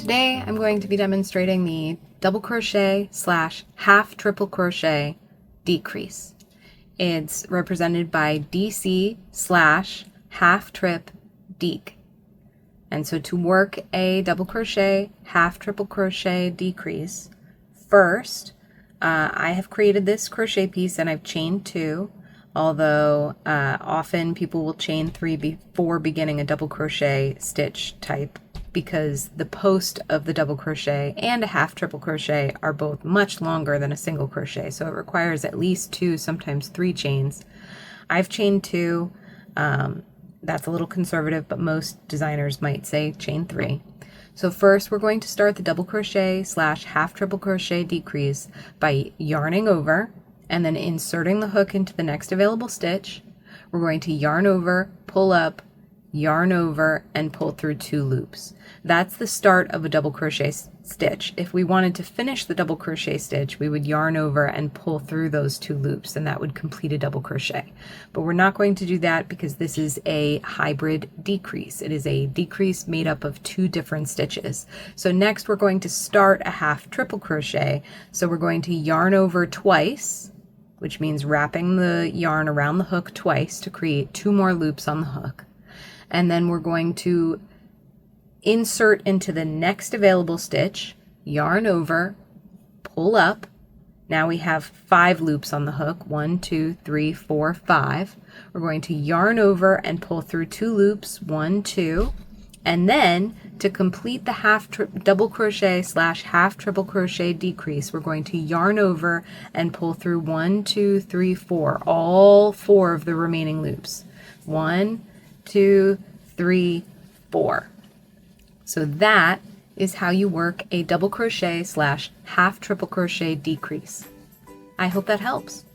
Today I'm going to be demonstrating the double crochet slash half triple crochet decrease. It's represented by DC slash half trip dec. And so to work a double crochet half triple crochet decrease, first I have created this crochet piece and I've chained 2, although often people will chain 3 before beginning a double crochet stitch type, because the post of the double crochet and a half triple crochet are both much longer than a single crochet, so it requires at least 2, sometimes 3 chains. I've chained 2. That's a little conservative, but most designers might say chain 3. So first we're going to start the double crochet slash half triple crochet decrease by yarning over and then inserting the hook into the next available stitch. We're going to yarn over, pull up, yarn over, and pull through 2 loops. That's the start of a double crochet stitch. If we wanted to finish the double crochet stitch, we would yarn over and pull through those 2 loops, and that would complete a double crochet. But we're not going to do that because this is a hybrid decrease. It is a decrease made up of 2 different stitches. So next we're going to start a half triple crochet. So we're going to yarn over twice, which means wrapping the yarn around the hook twice to create 2 more loops on the hook. And then we're going to insert into the next available stitch, yarn over, pull up. Now we have 5 loops on the hook, 1, 2, 3, 4, 5. We're going to yarn over and pull through 2 loops, 1, 2, and then to complete the double crochet slash half triple crochet decrease, we're going to yarn over and pull through 1, 2, 3, 4, all 4 of the remaining loops. 1, 2, 3, 4. So that is how you work a double crochet slash half triple crochet decrease. I hope that helps.